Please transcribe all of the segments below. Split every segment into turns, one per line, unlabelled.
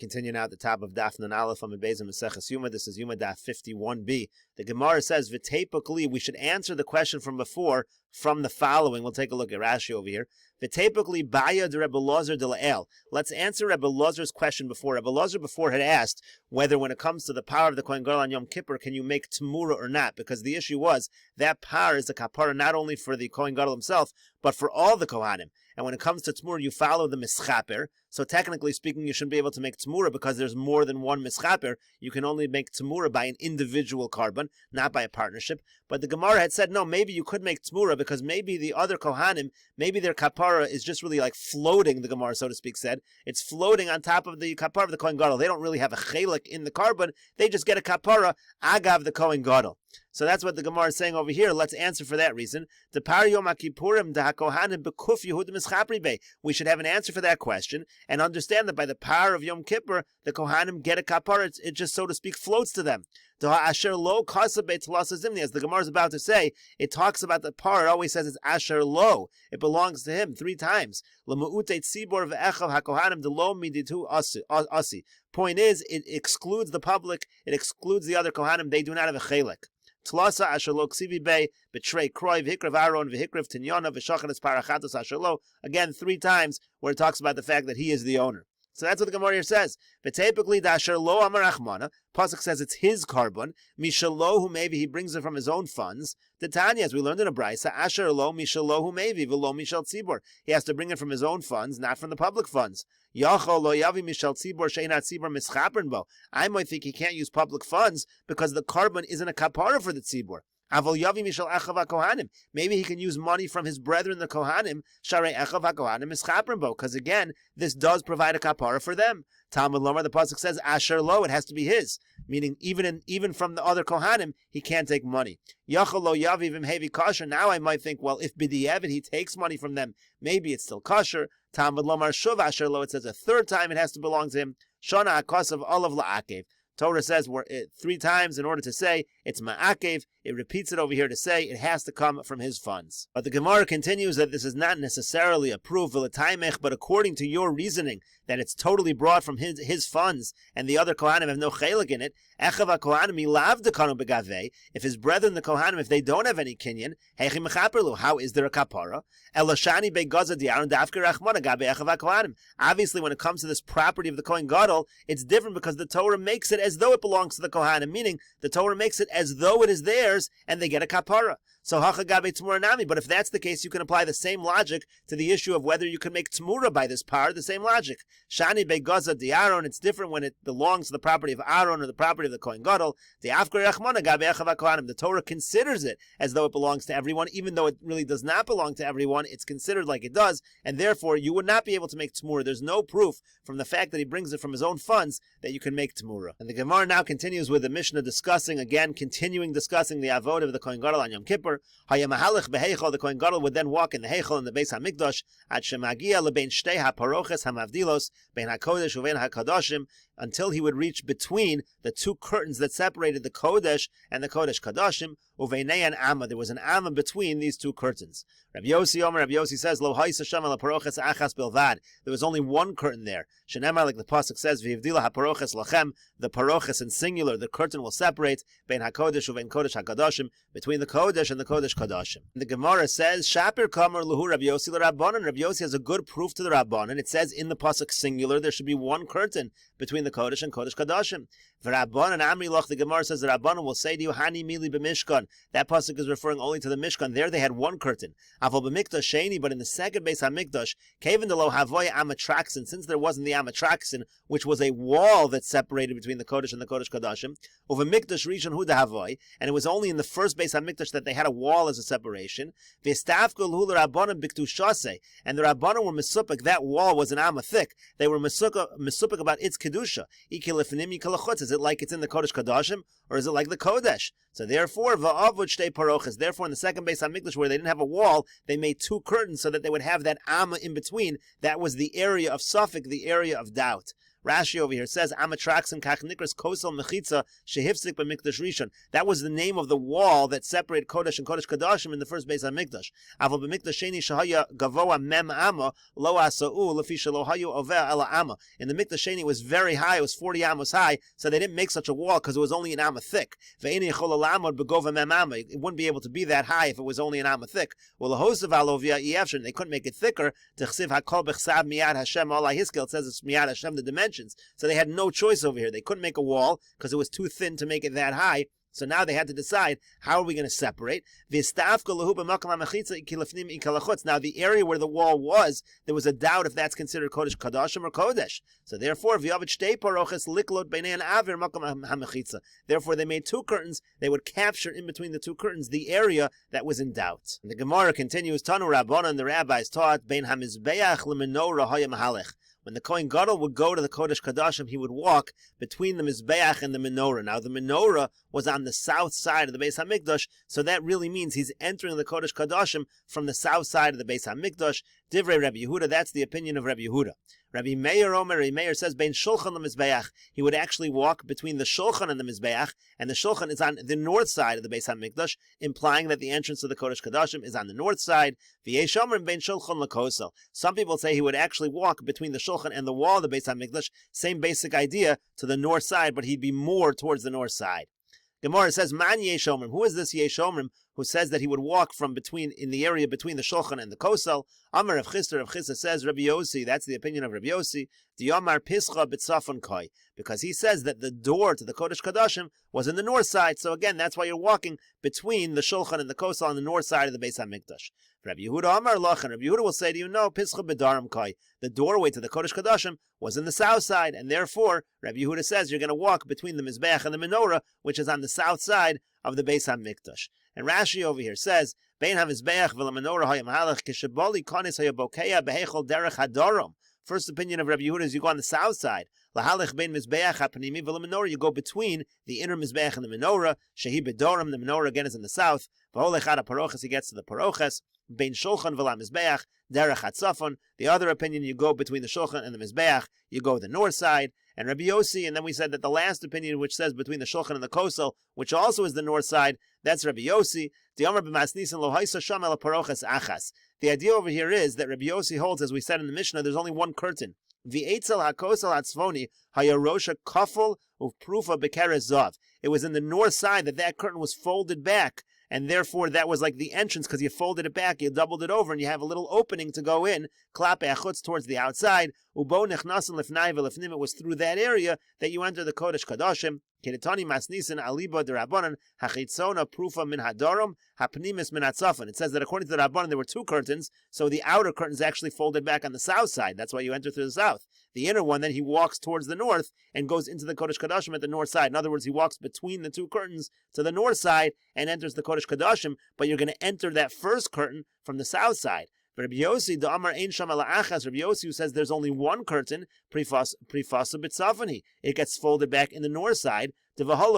Continue now at the top of Daf Nun Aleph on Meseches Yoma. This is Yoma Daf 51b. The Gemara says, "V'tepikli," we should answer the question from before from the following. We'll take a look at Rashi over here. V'tepikli baya de Rebbe Lozer de La'el. Let's answer Rebbe Lozer's question before. Rebbe Lozer before had asked whether when it comes to the power of the Kohen Gadol on Yom Kippur, can you make Tmura or not? Because the issue was that power is a kapara not only for the Kohen Gadol himself, but for all the Kohanim. And when it comes to Tmura, you follow the Mischaper. So technically speaking, you shouldn't be able to make Tmura because there's more than one Mischaper. You can only make Tmura by an individual carbon, not by a partnership. But the Gemara had said, no, maybe you could make Tmura because maybe the other Kohanim, maybe their kapara is just really like floating, the Gemara, so to speak, said. It's floating on top of the kapara of the Kohen Gadol. They don't really have a chelik in the carbon. They just get a kapara agav the Kohen Gadol. So that's what the Gemara is saying over here. Let's answer for that reason. We should have an answer for that question and understand that by the power of Yom Kippur, the Kohanim get a kapara. It just, so to speak, floats to them. As the Gemara is about to say, it talks about the power. It always says it's asher lo. It belongs to him 3 times. Point is, it excludes the public. It excludes the other Kohanim. They do not have a chelik. Tlasa asherlo ksivi bay betray kroiv hikrav aron v'hikrav tinyana v'shachanas parachatos asherlo. Again, 3 times where it talks about the fact that he is the owner. So that's what the Gemara here says. V'tepikli dasherlo amarachmana. Pasuk says it's his carbon. Mishalo, who maybe he brings it from his own funds. The Tanya, as we learned in a brisa, asherlo mishalo who maybe v'lo mishal tzibor. He has to bring it from his own funds, not from the public funds. Yachol lo yavi mishal tzibor sheinat tzibor mischapern bo. I might think he can't use public funds because the carbon isn't a kapara for the tzibor. Avol yavi mishal echav hakohanim. Maybe he can use money from his brethren, the kohanim. Sharei echav hakohanim mischapern bo. Because again, this does provide a kapara for them. Talmud Lomar, the pasuk says asher lo, it has to be his, meaning even from the other kohanim, he can't take money. Yachol lo yavi v'mhevi kasher. Now I might think, well, if b'di'evid he takes money from them, maybe it's still kasher. Talmud Lomar shuv asher lo. It says a 3rd time it has to belong to him. Shana akasav olav la'akev. Torah says 3 times in order to say it's ma'akev. It repeats it over here to say it has to come from his funds. But the Gemara continues that this is not necessarily a proof, but according to your reasoning, that it's totally brought from his funds, and the other Kohanim have no chelik in it. If his brethren, the Kohanim, if they don't have any kinyan, how is there a kapara? Obviously, when it comes to this property of the Kohen Gadol, it's different because the Torah makes it as though it belongs to the Kohanim, meaning the Torah makes it as though it is theirs, and they get a kapara. So hacha gabe tmura nami. But if that's the case, you can apply the same logic to the issue of whether you can make tmura by this power. The same logic. Shani begaza di Aaron. It's different when it belongs to the property of Aaron or the property of the Kohen Gadol. The Torah considers it as though it belongs to everyone, even though it really does not belong to everyone. It's considered like it does, and therefore you would not be able to make tmura. There's no proof from the fact that he brings it from his own funds that you can make tmura. And the Gemara now continues with the Mishnah continuing discussing the avod of the Kohen Gadol on Yom Kippur. The Kohen Gadol would then walk in the Heichel in the Beis HaMikdash at Shemagia lebein shtei haparoches hamavdilos bein hakodesh uvein hakadashim, until he would reach between the 2 curtains that separated the Kodesh and the Kodesh Kadashim. Uveinei an Amma. There was an Amma between these 2 curtains. Rabbi Yossi says, Lo ha'isa sham al paroches achas bilvad. There was only 1 curtain there. Shenemar, like the pasuk says, V'yivdila haparoches lachem. The paroches in singular, the curtain will separate bein hakodesh uvein kodesh hakadashim, between the Kodesh and the Kodesh Kadashim. The Gemara says, Shapir kamer luhu Rabbi Yossi l'Rabbanan. Rabbi Yossi has a good proof to the Rabbanan. It says in the pasuk singular, there should be 1 curtain between the Kodesh and Kodesh Kadashim. V'Rabbanan Amri Loch, the Gemara says the Rabbanan will say to you, Hani mili b'mishkan. That pasuk is referring only to the Mishkan. There they had 1 curtain. Avol b'mikdash sheni, but in the second Beis HaMikdash, Kevin de lo havoy amatraxin, since there wasn't the amatraxin, which was a wall that separated between the Kodesh and the Kodesh Kadashim, over mikdash rishon hu havoy, and it was only in the first Beis HaMikdash that they had a wall as a separation. V'estafkol hu l'Rabbanan b'ktushase, and the Rabbanan were mesupik. That wall was an amma thick. They were mesupik about its kedusha. Is it like it's in the Kodesh Kadashim, or is it like the Kodesh? So therefore, va'avud shtei paroches. Therefore, in the second Beis HaMikdash, where they didn't have a wall, they made 2 curtains so that they would have that amma in between. That was the area of suffix, the area of doubt. Rashi over here says, Amatraxim kach nikras kosel mechitza shehifzik b'mikdash rishon. That was the name of the wall that separated Kodesh and Kodesh Kodashim in the first Beis HaMikdash. Aval b'mikdash sheni shahaya gavoa mem ama lo asa'u lefi shelo hayu over ela ama. In the Mikdash sheni it was very high, it was 40 amos high, so they didn't make such a wall because it was only an amma thick. Ve'eni yechol alamod begova mem ama. It wouldn't be able to be that high if it was only an amma thick. Well, the host of alovia yefshin, they couldn't make it thicker. Techsiv hakol b'chsav miyad Hashem Allah Hiskel. It says it's miyad Hashem, the dimensions. So they had no choice over here. They couldn't make a wall because it was too thin to make it that high. So now they had to decide, how are we going to separate? Now the area where the wall was, there was a doubt if that's considered Kodesh Kadashim or Kodesh. So therefore, therefore they made two curtains. They would capture in between the two curtains the area that was in doubt. And the Gemara continues, Tanu Rabbanan, the rabbis taught, Bein HaMizbeach leMenorah Haya Mahalech. When the Kohen Gadol would go to the Kodesh Kadashim, he would walk between the Mizbeach and the Menorah. Now, the Menorah was on the south side of the Beis HaMikdash, so that really means he's entering the Kodesh Kadashim from the south side of the Beis HaMikdash. Divrei Rabbi Yehuda, that's the opinion of Rabbi Yehuda. Rabbi Meir says, Bein Shulchan leMizbeach. He would actually walk between the Shulchan and the Mizbeach, and the Shulchan is on the north side of the Beis HaMikdash, implying that the entrance to the Kodesh Kadashim is on the north side. V'yesh omrim bein Shulchan lekosel. Some people say he would actually walk between the Shulchan and the wall of the Beis HaMikdash, same basic idea, to the north side, but he'd be more towards the north side. Gemara says, Man Yesh Omrim. Who is this Yesh Omrim who says that he would walk from between, in the area between the Shulchan and the Kosel? Amar Rav Chisda says, Rabbi Yossi, that's the opinion of Rabbi Yossi, Diyamar Pischa B'tzafon Koi, because he says that the door to the Kodesh Kadashim was in the north side, so again, that's why you're walking between the Shulchan and the Kosel on the north side of the Beis HaMikdash. Rabbi Yehuda Amar Lach, and Rabbi Yehuda will say to you, no, Pischa B'daram Koi, the doorway to the Kodesh Kadashim was in the south side, and therefore, Rabbi Yehuda says you're going to walk between the Mizbeach and the Menorah, which is on the south side of the Beis HaMikdash. And Rashi over here says, Bein HaMizbeach v'la Menorah ha'yam halach k'sheboli konis ha'yabokeya behechol derech hadorom. First opinion of Rabbi Yehuda is you go on the south side. Lahalech bein Mizbeach ha'panimi v'la Menorah. You go between the inner Mizbeach and the Menorah. Shehi bedorim, the Menorah again is in the south. V'holech ad ha'paroches, he gets to the Paroches. Bein Shulchan v'la Mizbeach derech hatzafon. The other opinion, you go between the Shulchan and the Mizbeach. You go the north side. And Rabbi Yossi, and then we said that the last opinion, which says between the Shulchan and the Kosel, which also is the north side, that's Rabbi Yossi. The idea over here is that Rabbi Yossi holds, as we said in the Mishnah, there's only one curtain. It was in the north side that curtain was folded back, and therefore that was like the entrance, because you folded it back, you doubled it over, and you have a little opening to go in, klape achutz, towards the outside. It was through that area that you enter the Kodesh Kadashim. It says that according to the Rabbanan, there were two curtains, so the outer curtain is actually folded back on the south side. That's why you enter through the south. The inner one, then he walks towards the north and goes into the Kodesh Kadashim at the north side. In other words, he walks between the two curtains to the north side and enters the Kodesh Kadashim, but you're going to enter that first curtain from the south side. Rabbi Yossi, the Amar Ein Sham Ela Achas, Rabbi Yossi, who says there's only one curtain, Prifasa B'tzafani. It gets folded back in the north side. Everybody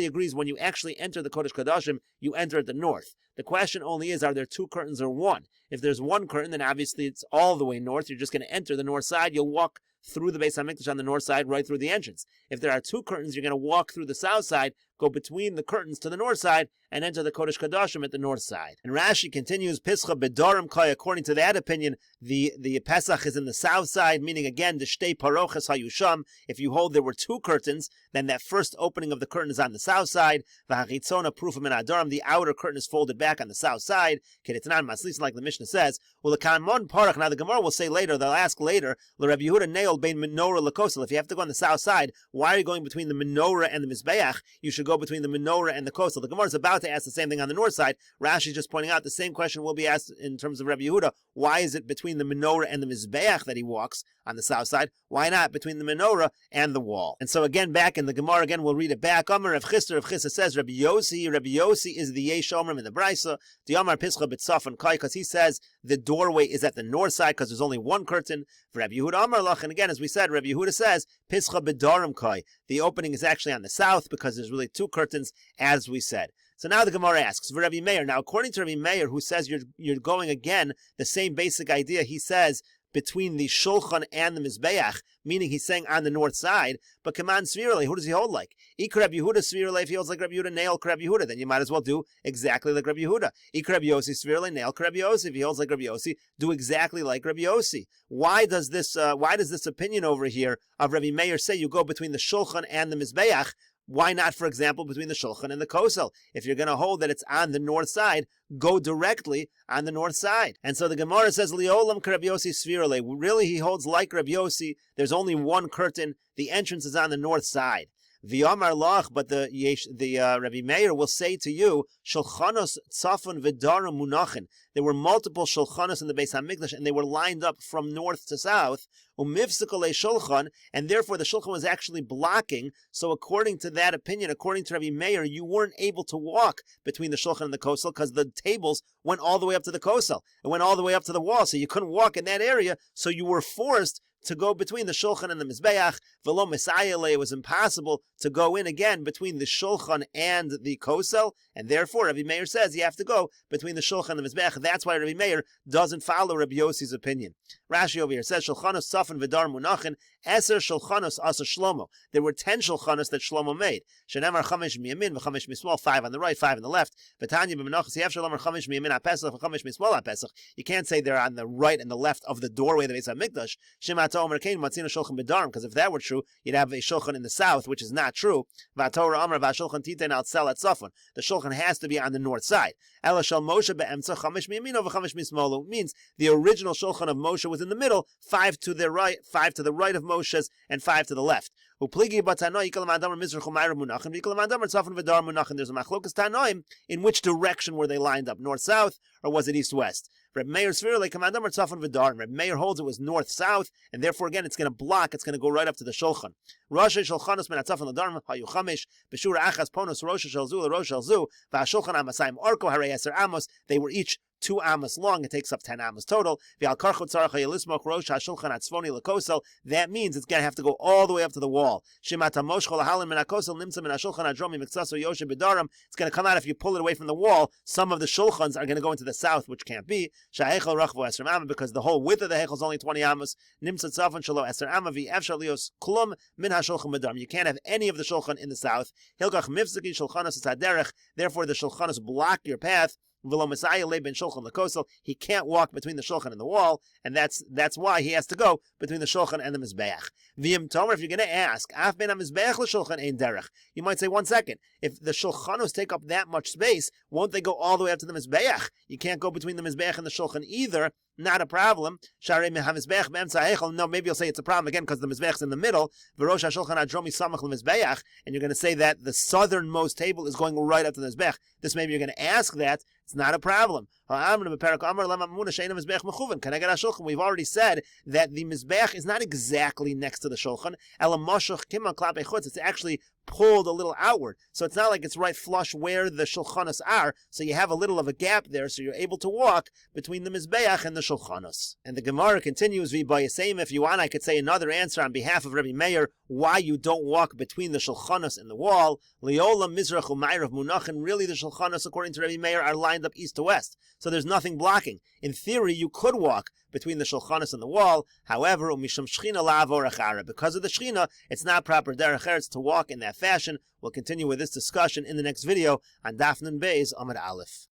agrees when you actually enter the Kodesh Kadashim, you enter at the north. The question only is, are there two curtains or one? If there's one curtain, then obviously it's all the way north. You're just going to enter the north side. You'll walk through the Beis HaMikdash on the north side, right through the entrance. If there are two curtains, you're going to walk through the south side, go between the curtains to the north side, and enter the Kodesh Kadashim at the north side. And Rashi continues, Pischa B'darim Kai, according to that opinion, the Pesach is in the south side, meaning again, the Shtei Paroches HaYusham. If you hold there were two curtains, then that first opening of the curtain is on the south side. V'hachitzona Prufim and Adarim, the outer curtain is folded back on the south side. Kedetanan Maslis, like the Mishnah says. Well, the Kanmon Parach, now the Gemara will say later, they'll ask later, L'Rabbi Yehuda Neil Bein Menorah L'Kosel. If you have to go on the south side, why are you going between the Menorah and the Mizbeach? You should go between the Menorah and the Kosel. The Gemara is about to ask the same thing on the north side. Rashi is just pointing out the same question will be asked in terms of Rabbi Yehuda. Why is it between the Menorah and the Mizbeach that he walks on the south side? Why not between the Menorah and the wall? And so again, back in the Gemara, again, we'll read it back. Amar Rav Chisda says, Rabbi Yossi is the Yesh Omrim in the Brisa. The Amar Pischa B'tzafon Kai, because he says the doorway is at the north side because there's only one curtain. For Rabbi Yehuda Amar Lach, and again, as we said, Rabbi Yehuda says, Pischa B'darim Kai. The opening is actually on the south because there's really two curtains, as we said. So now the Gemara asks, for Rabbi Meir. Now, according to Rabbi Meir, who says you're going again, the same basic idea, he says, between the Shulchan and the Mizbeach, meaning he's saying on the north side, but Kaman Svirale, who does he hold like? Ik Rabbi Yehuda Svirale, if he holds like Rabbi Yehuda, nail Rabbi Yehuda, then you might as well do exactly like Rabbi Yehuda. Ik Rabbi Yossi Svirale, nail Rabbi Yossi, if he holds like Rabbi Yossi, do exactly like Rabbi Yossi. Why does this opinion over here of Rabbi Meir say you go between the Shulchan and the Mizbeach? Why not, for example, between the Shulchan and the Kosel? If you're going to hold that it's on the north side, go directly on the north side. And so the Gemara says, Liolam Rabbi Yossi Svirale. Really, he holds like Rabbi Yossi. There's only one curtain. The entrance is on the north side. V'yamar lach, but the Rabbi Meir will say to you, Shulchanos tzafon v'darim munachin. There were multiple shulchanos in the Beis Hamikdash, and they were lined up from north to south. Umivsikole shulchan, and therefore the shulchan was actually blocking. So according to that opinion, according to Rabbi Meir, you weren't able to walk between the shulchan and the kosel because the tables went all the way up to the kosel. It went all the way up to the wall, so you couldn't walk in that area. So you were forced to go between the Shulchan and the Mizbeach. V'lo Mesayele, it was impossible to go in again between the Shulchan and the Kosel, and therefore Rabbi Meir says you have to go between the Shulchan and the Mizbeach. That's why Rabbi Meir doesn't follow Rabbi Yossi's opinion. Rashi over here says, Shulchanos Safan V'dar Munachin, Eser Shulchanos Asa Shlomo. There were 10 Shulchanos that Shlomo made. Shenemar Chamesh Miyamin, V'chamesh Mismol, 5 on the right, 5 on the left. V'tanya B'menachas, Yev Shalomar Chamesh Miyamin HaPesach, V'chamesh Mismol HaPesach. You can't say they're on the right and the left of the doorway of the Beis HaMikdash. Because if that were true, you'd have a shulchan in the south, which is not true. The shulchan has to be on the north side. Means the original shulchan of Moshe was in the middle, 5 to the right, 5 to the right of Moshe's, and 5 to the left. There's a machlokas tanoim in which direction were they lined up, north-south, or was it east-west? Reb Meir Reb Meir holds it was north-south, and therefore again it's going to block, it's going to go right up to the shulchan. Rosh Shulchanos min atzafon l'darm hayu chamish b'shura achas ponos rosh shel zu l'rosh shel zu v'ashulchan amasayim orko harei eser amos. They were each 2 amos long. It takes up 10 amos total. That means it's going to have to go all the way up to the wall. It's going to come out if you pull it away from the wall. Some of the shulchans are going to go into the south, which can't be, because the whole width of the heichel is only 20 amos. You can't have any of the shulchan in the south. Therefore, the shulchanos block your path. He can't walk between the shulchan and the wall, and that's why he has to go between the shulchan and the mizbeach. If you're going to ask, you might say, 1 second, if the shulchanos take up that much space, won't they go all the way up to the mizbeach? You can't go between the mizbeach and the shulchan either. Not a problem. No, maybe you'll say it's a problem again because the mizbeach is in the middle. And you're going to say that the southernmost table is going right up to the mizbeach. This maybe you're going to ask that. It's not a problem. We've already said that the mizbeach is not exactly next to the shulchan. It's actually pulled a little outward. So it's not like it's right flush where the shulchanos are. So you have a little of a gap there, so you're able to walk between the mizbeach and the shulchanos. And the Gemara continues, if you want, I could say another answer on behalf of Rabbi Meir, why you don't walk between the shulchanos and the wall. Liola mizrach u'mayrav munachin. Really, the shulchanos, according to Rabbi Meir, are lined up east to west. So there's nothing blocking. In theory, you could walk between the shulchanos and the wall. However, because of the shechina, it's not proper derech eretz to walk in that fashion. We'll continue with this discussion in the next video on Daf Nun Beis Amud Aleph.